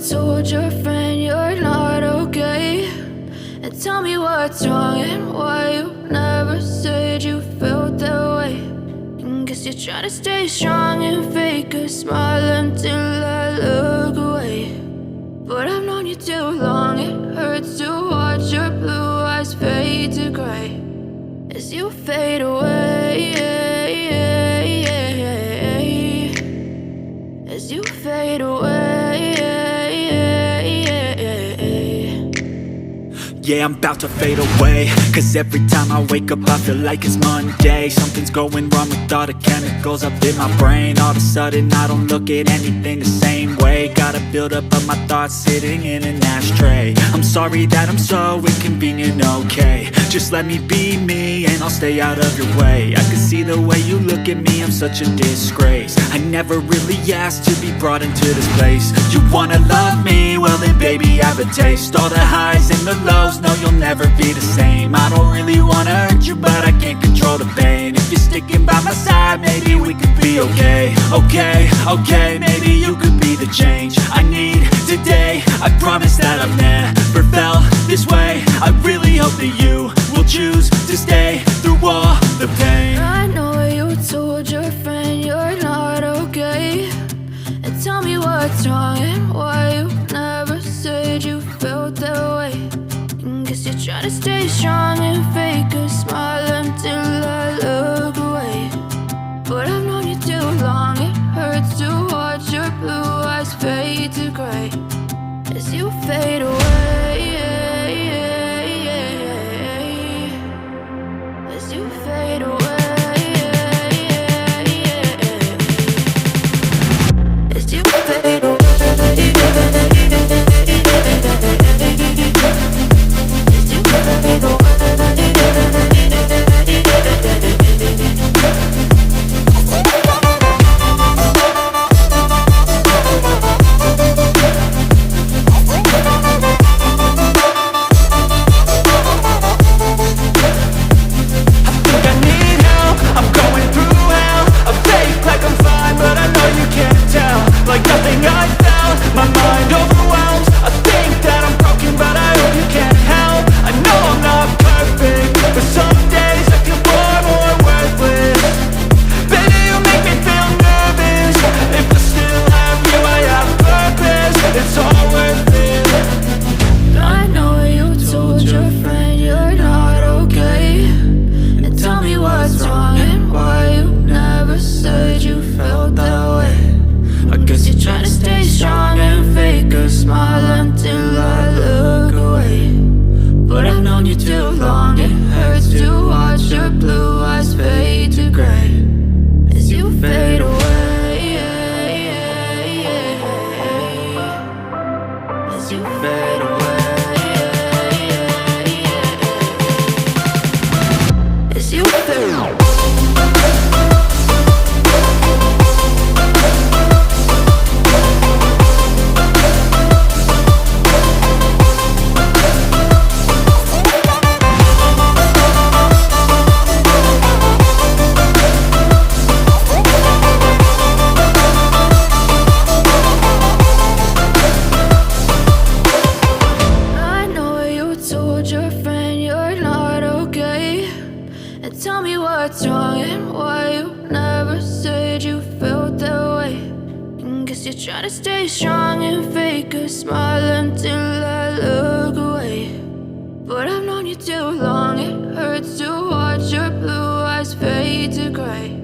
told your friend you're not okay, and tell me what's wrong and why you never said you felt that way. And guess you're trying to stay strong and fake a smile until I look away. But I've known you too long, it hurts to watch your blue eyes fade to gray as you fade away, as you fade away. Yeah, I'm about to fade away, cause every time I wake up I feel like it's Monday. Something's going wrong with all the chemicals up in my brain. All of a sudden I don't look at anything the same way. Gotta build up of my thoughts sitting in an ashtray. I'm sorry that I'm so inconvenient, okay. Just let me be me and I'll stay out of your way. I can see the way you look at me, I'm such a disgrace. I never really asked to be brought into this place. You wanna love me? Well then baby I have a taste. All the highs and the lows, no you'll never be the same. I don't really wanna hurt you but I can't control the pain. If you're sticking by my side maybe we could be okay. Okay, maybe you could be the change I need today. I promise that I've never felt this way. I really hope that you will choose to stay through all the pain. I know you told your friend you're not okay, and tell me what's wrong and why you never said you felt that way. And guess you're trying to stay strong and fake a smile until I look away. But I've known you too long, it hurts to watch your blue eyes fade to gray as you fade away, as you fade away, as you fade away. Like nothing I felt, my mind overwhelmed. I think that I'm broken, but I hope you can't help. I know I'm not perfect, but some days I feel far more worthless. Baby, you make me feel nervous. If I still have you, I have purpose. It's all worth it. I know you told your friend you're not okay, and tell me what's wrong and why you never said you felt that way. I guess you're trying to stay strong and fake a smile until I look away. But I've known you too long, it hurts to watch your blue eyes fade to gray as you fade away, as you fade away, as you fade away. Your friend you're not okay, and tell me what's wrong and why you never said you felt that way. And guess you're trying to stay strong and fake a smile until I look away. But I've known you too long, it hurts to watch your blue eyes fade to gray